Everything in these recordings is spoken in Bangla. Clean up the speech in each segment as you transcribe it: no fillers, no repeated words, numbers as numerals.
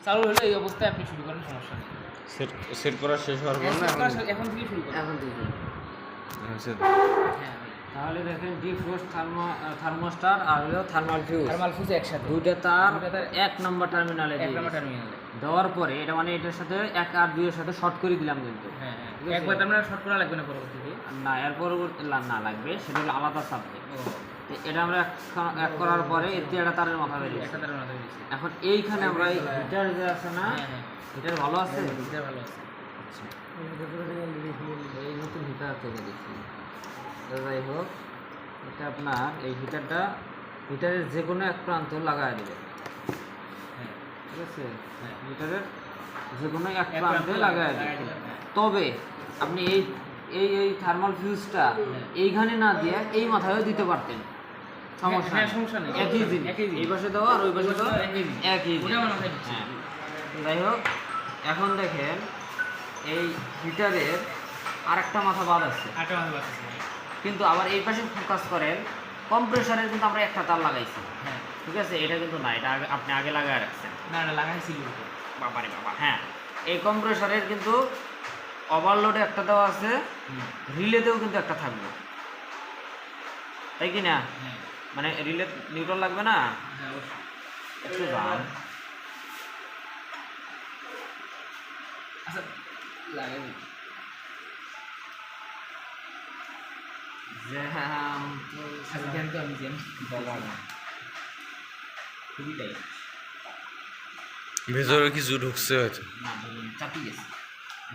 চালু হলে এই অবস্থায় আপনি শুরু করেন, সমস্যা নেই। সেট সেট করা শেষ হওয়ার পর না এখন থেকে শুরু করেন। এখন থেকে হচ্ছে হ্যাঁ, তাহলে দেখেন ডিফ্রস্ট থার্মোস্টার আর হলো থার্মাল ফিউজ থার্মাল ফিউজ একসাথে দুইটা তার দুইটা তার এক নম্বর টার্মিনালে এক নম্বর টার্মিনালে। দেওয়ার পরে এটা মানে এটার সাথে এক আর দুইয়ের সাথে শর্ট করে দিলাম কিন্তু হ্যাঁ হ্যাঁ, ঠিক আছে? একবার তো আপনার শর্ট করা লাগবে না পরবর্তীতে। না এর পরবর্তী না লাগবে, সেটা হলো আলাদা সাবজেক্ট। ও, এটা আমরা এক করার পরে এতে একটা তারের মাথা বেরিয়েছে। একটা তার মাথায় দিচ্ছি। এখন এইখানে আমরা এই হিটার যে আছে না, হ্যাঁ হ্যাঁ, হিটার ভালো আছে, এটা ভালো আছে। আচ্ছা এই নতুন হিটার থেকে দেখি। তো যাই হোক, এটা আপনার এই হিটারের যে কোনো এক প্রান্ত লাগাই দেবে, হ্যাঁ ঠিক আছে? হ্যাঁ, হিটারের যে কোনো এক এক প্রান্তে প্রান্তে লাগাই লাগাই দেবে। দিলাম, হ্যাঁ। তবে আপনি এই এই এই থার্মাল ফিউজটা এইখানে না দিয়ে এই মাথায়ও দিতে পারতেন, সমস্যা হ্যাঁ, নেই। সমস্যা নেই। একই জিনিস, একই জিনিস। এই পাশে দেওয়া আর ওই পাশে দেওয়া একই জিনিস। একই ওটা জিনিস। আমার মাথায় দিচ্ছি। হ্যাঁ, যাই হোক, এখন দেখেন এই হিটারের আরেকটা মাথা বাদ আছে, আটটা মাথা বাঁচছে। কিন্তু আবার এই পাশে ফোকাস করেন, কম্প্রেসারের কিন্তু আমরা একটা তার লাগাইছি, হ্যাঁ, ঠিক আছে? এটা কিন্তু না, এটা আপনি আগে লাগায় রাখছেন। না না, লাগাইছিল তো। বাবারে বাবা, হ্যাঁ, এই কম্প্রেসারের কিন্তু ওভারলোডে একটা দেওয়া আছে, রিলেতেও কিন্তু একটা থাকবে, তাই কি না? হ্যাঁ মানে রিলে নিউট্রাল লাগবে না, হ্যাঁ, অবশ্যই। একটু দাম। আচ্ছা, লাগাই দিই। জ্যাম আচ্ছা, জ্যাম তো আমি জ্যাম খুবই টাইট। ভেতরে কিছু ঢুকছে হয়তো। না ধরুন চাপি গেছে,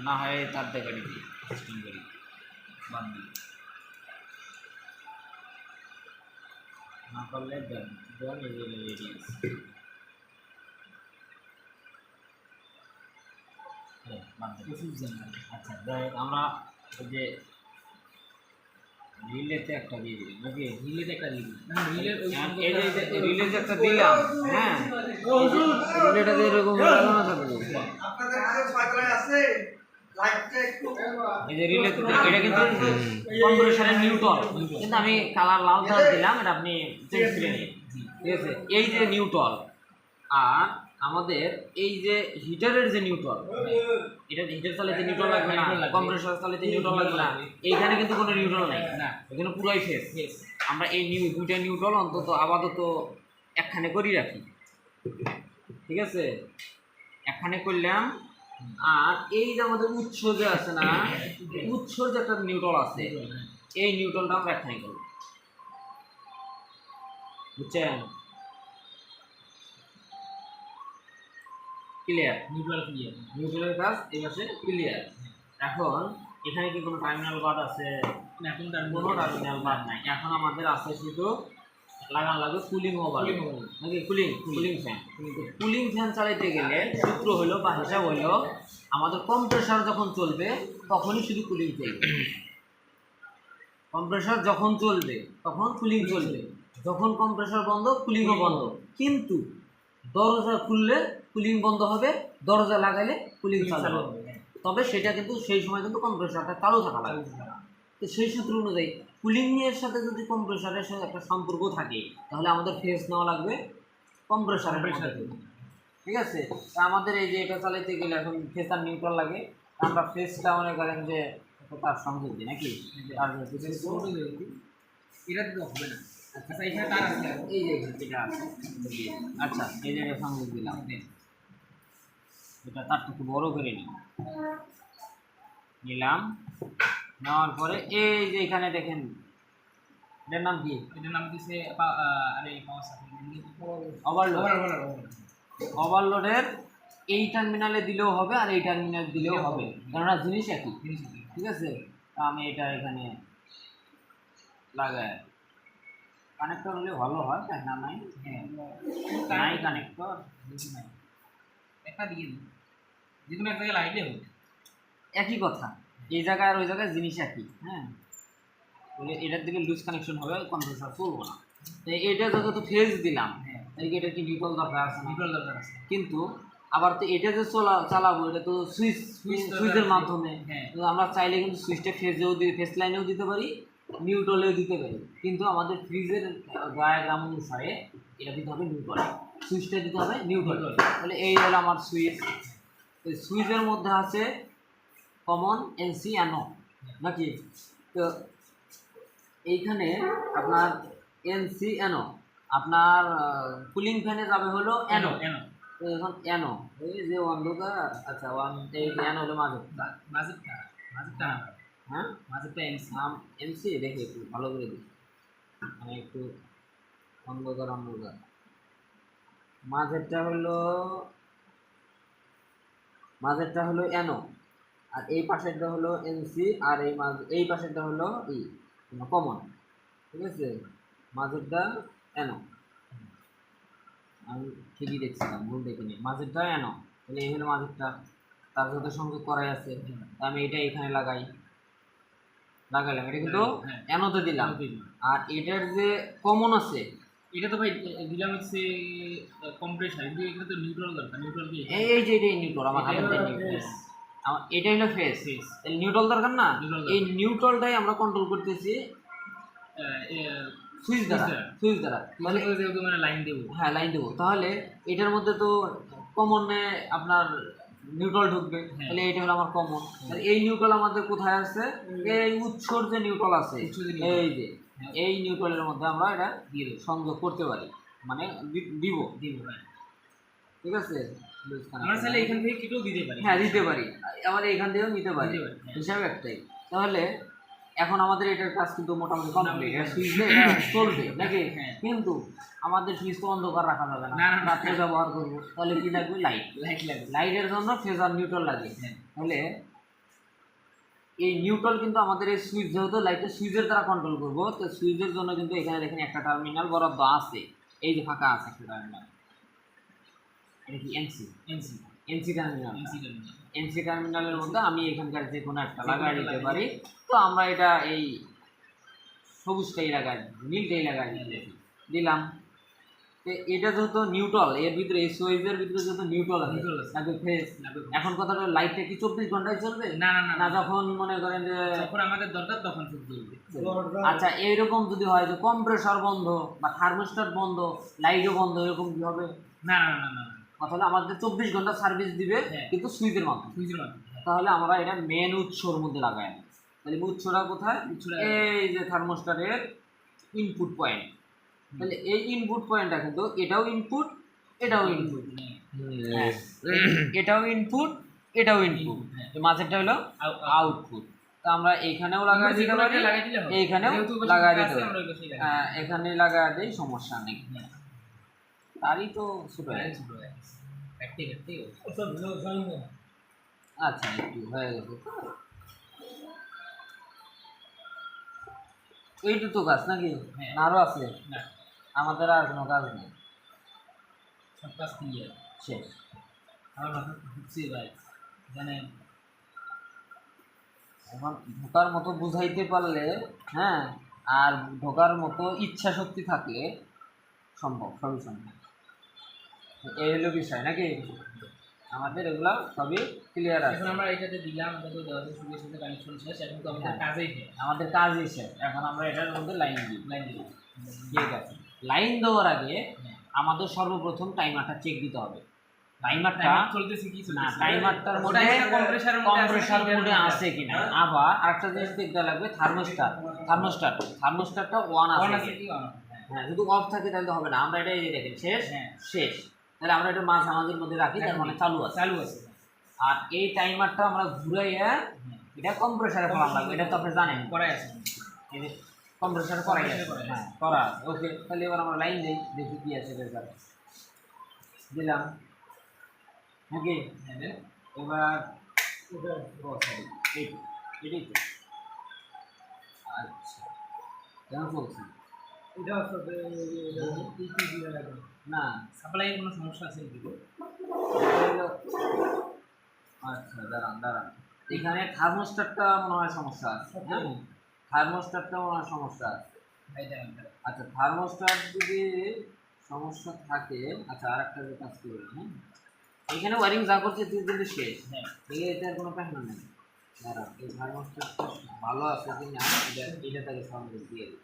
না হয় তার দেখাটি দিয়ে সিস্টেম করি বাদ দিই, না করলে দেন দেন রেডি আছে। বাদ দিই। প্রচুর জ্যাম লাগে। আচ্ছা যাই হোক, আমরা ওই যে রিলেতে একটা দিয়ে দিলাম, নাকি? রিলেতে একটা দিই না, রিলের ওই এখন এই যে রিলেতে একটা দিলাম, হ্যাঁ, রিলেটা দিয়ে এরকম লাগানো থাকবে। এই যে রিলেতে এটা কিন্তু কম্প্রেসারের নিউট্রাল, কিন্তু আমি কালার লাল কালার দিলাম, এটা আপনি চেঞ্জ করে নিন, ঠিক আছে? এই যে নিউট্রাল আর আমাদের এই যে হিটারের যে নিউট্রাল, এটা হিটার চালাতে নিউট্রাল লাগবে না, কম্প্রেসার চালাতে নিউট্রাল লাগবে না, এইখানে কিন্তু কোনো নিউট্রাল নাই, না, এখানে পুরাই ফেস। আমরা এই দুইটা নিউট্রাল অন্তত আপাতত একখানে করি রাখি, ঠিক আছে? একখানে করলাম। আর এই যে আমাদের উৎস যে আছে না, উৎসর যে একটা নিউট্রাল আছে, এই নিউট্রালটা আমরা একখানে করব, বুঝছেন? ক্লিয়ার? Neutral clear. নিউট্রালের কাজ এই পাশে ক্লিয়ার। এখন এখানে কি কোনো টার্মিনাল বাদ আছে? না, এখন তার কোনো টার্মিনাল বাদ নাই। এখন আমাদের আছে শুধু লাগান লাগবে কুলিং ওভার, নাকি? Cooling fan. কুলিং ফ্যান চালাইতে গেলে সূত্র হলো বা হিসাব হলো, আমাদের কম্প্রেসার যখন চলবে তখনই শুধু কুলিং চলবে, কম্প্রেসার যখন চলবে তখন কুলিং চলবে, যখন কম্প্রেসার বন্ধ কুলিংও বন্ধ। কিন্তু দরজা খুললে কুলিং বন্ধ হবে, দরজা লাগাইলে কুলিং চালু হবে। তবে সেটা কিন্তু সেই সময় কিন্তু কম্প্রেসারটা চালু থাকা লাগবে। তো সেই সূত্র অনুযায়ী কুলিং এর সাথে যদি কম্প্রেসারের সাথে একটা সম্পর্ক থাকে, তাহলে আমাদের ফেজ নেওয়া লাগবে কম্প্রেসারের সাথে, ঠিক আছে? তা আমাদের এই যে এটা চালাইতে গেলে এখন ফেজ আর নিউট্রাল লাগে, আমরা ফেজটা মনে করেন যে তার সংযোগ দিই, নাকি? আর এটা দিতে হবে না। আচ্ছা, এখানে তার আছে, এই যে এটা আছে, আচ্ছা এই যে সংযোগ দিলাম, এটা তারটা একটু বড় করে নিলাম। নেওয়ার পরে এই যে এখানে দেখেন, এটার নাম কি? এটার নাম দিছে আরে পাওয়ার সাপ্লাই, ওভারলোড। ওভারলোড। ওভারলোডের এই টার্মিনালে দিলেও হবে আর এই টার্মিনালে দিলেও হবে, কেননা জিনিস একই, ঠিক আছে? তা আমি এটা এখানে লাগাই, কানেক্টর হলে ভালো হয়, তাই না? নাই, নাই কানেক্টর, একটা দিয়ে দিই, যে কোনো এক জায়গায় লাইটে হবে, একই কথা, এই জায়গায় আর ওই জায়গায় জিনিস একই, হ্যাঁ? এটার দিকে লুজ কানেকশন হবে, কম্প্রেসার চলবো না। তো এটা যত ফেজ দিলাম, এটা কি নিউট্রাল দরকার আছে? নিউট্রাল দরকার আছে। কিন্তু আবার তো এটা যে চালাবো, এটা তো সুইচের মাধ্যমে। হ্যাঁ। তো আমরা চাইলে কিন্তু সুইচটা ফেজ লাইনেও দিতে পারি, নিউট্রালেও দিতে পারি, কিন্তু আমাদের ফ্রিজের ডায়াগ্রাম অনুসারে এটা দিতে হবে নিউট্রালে। সুইচটা দিতে হবে নিউট্রাল। তাহলে এই হলো আমার সুইচ। তো সুইচের মধ্যে আছে কমন এনসি অ্যানো নাকি? তো এইখানে আপনার এনসি অ্যানো, আপনার কুলিং ফ্যানে যাবে হলো অ্যানো। এনো তো এখন অ্যানো এই যে অন্ধকার, আচ্ছা এই অ্যানো হলো মাঝে, মাঝেরটা না হ্যাঁ মাঝেরটা এনসি। এনসি দেখি একটু ভালো করে দিই, মানে একটু অন্ধকার অন্ধকার। মাঝেরটা হলো অ্যানো, আর এই পাশেরটা হলো এনসি, আর এই পাশেরটা হলো কমন। ঠিক আছে, মাঝেরটা অ্যানো, আমি ঠিকই দেখছিলাম, ভুল দেখিনি, মাঝেরটা অ্যানো। তাহলে এই হলো মাঝেরটা, তার সাথে সংযোগ করাই আছে। আমি এটা এখানে লাগাইলাম, এটা কিন্তু হ্যাঁ। অ্যানোতে দিলাম। আর এটার যে কমন আছে, এটা তো ভাই দিলাম হচ্ছে কম্প্রেসার, কিন্তু এটা তো নিউট্রাল দরকার। নিউট্রাল কি এই যে এটাই নিউট্রাল, আমার হাতে নিউট্রাল, এটা হলো ফেস। তাহলে নিউট্রাল দরকার না, এই নিউট্রালটাই আমরা কন্ট্রোল করতেছি সুইচ দ্বারা। মানে যেহেতু মানে লাইন দেবো, হ্যাঁ লাইন দেবো, তাহলে এটার মধ্যে তো কমনে আপনার নিউট্রাল ঢুকবে। তাহলে এটা হলো আমার কমন। এই নিউট্রাল আমাদের কোথায় আছে? এই উৎসর যে নিউট্রাল আছে, এই যে এই নিউট্রালের মধ্যে আমরা এটা দিয়ে সংযোগ করতে পারি, মানে দিব। ভাই। ঠিক আছে, আমরা চাইলে এখান থেকে কেটেও দিতে পারি। হ্যাঁ দিতে পারি, আবার এখান থেকেও নিতে পারি, দিতে পারি, হ্যাঁ। হিসাব একটাই। তাহলে এখন আমাদের এটার কাজ কিন্তু মোটামুটি কমপ্লিট, সুইচ চলবে নাকি? হ্যাঁ। কিন্তু আমাদের সুইচ তো অন্ধকার রাখা যাবে না, না, না, রাত্রে ব্যবহার করবো, তাহলে কি লাগবে? লাইট লাগবে। লাইটের জন্য ফেজার নিউট্রাল লাগে। হ্যাঁ। তাহলে এই নিউট্রাল কিন্তু আমাদের এই সুইচ, যেহেতু লাইটের সুইচের দ্বারা কন্ট্রোল করবো, তো সুইচের জন্য কিন্তু এখানে দেখেন একটা টার্মিনাল বরাদ্দ আছে, এই যে ফাঁকা আছে একটা টার্মিনাল, এটা কি এনসি টার্মিনাল। এনসি টার্মিনালের মধ্যে আমি এখানকার যে কোনো একটা লাগাই দিতে পারি। তো আমরা এটা এই সবুজটাই লাগাই, নীলটাই লাগাই দিলাম। তো এটা যেহেতু নিউট্রাল, এর ভিতরে এই সুইচের ভিতরে যেহেতু নিউট্রাল আছে, ফেজ। এখন কথাটা, লাইটটা কি 24 ঘন্টায় চলবে? না, যখন মনে করেন যে যখন আমাদের দরকার তখন চলবে। আচ্ছা, এইরকম যদি হয় যে কম্প্রেসর বন্ধ বা থার্মোস্ট্যাট বন্ধ, লাইটও বন্ধ, এরকম কি হবে? না, তাহলে আমাদের 24 ঘন্টা সার্ভিস দিবে, কিন্তু সুইচের মাধ্যমে। তাহলে আমরা এটা মেন উৎসর মধ্যে লাগাই। তাহলে উৎসটা কোথায়? এই যে থার্মোস্ট্যাটের ইনপুট পয়েন্ট। তাহলে এই ইনপুট পয়েন্টটা কিন্তু এটাও ইনপুট, এটাও ইনপুট, এটাও ইনপুট, এটাও ইনপুট, মাঝেরটা হলো আউটপুট। তো আমরা এইখানেও লাগাই দিতে পারি, এইখানেও লাগাই দিতে পারি, এখানে লাগাই দিই, সমস্যা নেই। তারই তো ছোট আচ্ছা, একটু হয়ে গেছে। এইটু তো কাজ নাকি? আরো আছে? আমাদের আর কোনো কাজ নেই, সব কাজ ক্লিয়ার, শেষ। আমার মাথা ঢুকছে ভাই, জানেন। এখন ঢোকার মতো বুঝাইতে পারলে, হ্যাঁ, আর ঢোকার মতো ইচ্ছা শক্তি থাকলে সম্ভব, সবই সম্ভব। এই হলো বিষয় নাকি? আমাদের এগুলা সবই ক্লিয়ার আছে। এখন আমরা এটাতে দিলাম, আমাদের দেওয়াতে সুবিধার সাথে কানেকশন শেষ। এখন তো আমাদের কাজেই শেষ, আমাদের কাজই শেষ। এখন আমরা এটার মধ্যে লাইন দিই। ঠিক আছে, লাইন দেওয়ার আগে আমাদের সর্বপ্রথম টাইমারটা চেক দিতে হবে। টাইমারটা চলতেছে কি না, টাইমারটার মধ্যে কম্প্রেসার মোডে আছে কিনা। আবার আরেকটা জিনিস দেখতে লাগবে, থার্মোস্ট্যাটটা অন আছে কি? হ্যাঁ, যদি অফ থাকে তাহলে হবে না। আমরা এটা এই যে দেখেন শেষ, তাহলে আমরা এটা মাঝামাঝির মধ্যে রাখি, তার মানে চালু আছে। আর এই টাইমারটা আমরা ঘুরাইয়া এটা কম্প্রেসারে করা লাগবে, এটা তো আপনি জানেন, করাই আছে, এই যে কম্প্রেসারে করাই আছে, হ্যাঁ করা আছে। ওকে, তাহলে এবার আমরা লাইন দিই, দেখি কি আছে বেকার। দিলাম নাকি? এবার এটাই তো, আচ্ছা কেন চলছে না? সাপ্লাইয়ের কোনো সমস্যা আছে নাকি? আচ্ছা দাঁড়ান, এখানে থার্মোস্ট্যাটটা মনে হয় সমস্যা আছে। হ্যাঁ, থার্মোস্ট্যাটটা মনে হয় সমস্যা আছে। আচ্ছা, থার্মোস্ট্যাট যদি সমস্যা থাকে, আচ্ছা আর একটা যে কাজ করবে, হ্যাঁ, এখানে ওয়ারিং যা করছে তুই কিন্তু শেষ। হ্যাঁ, এটার কোনো প্যান্ট নেই। দাঁড়ান, এই থার্মোস্ট্যাটটা ভালো আছে কি না এটা তাকে সামনে দিয়ে দিই।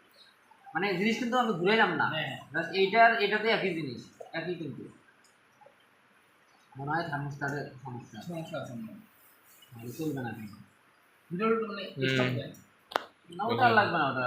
মানে জিনিস কিন্তু আমি ঘুরাইলাম না, এটাতে একই জিনিস। একই কিন্তু মনে হয় থার্মোস্টারের সমস্যা সমস্যা আছে মনে হয়। নাহলে চলবে না কিন্তু ভিডিওটা মানে হুম। stop দেয়। না ওটা আর লাগবে না ওটা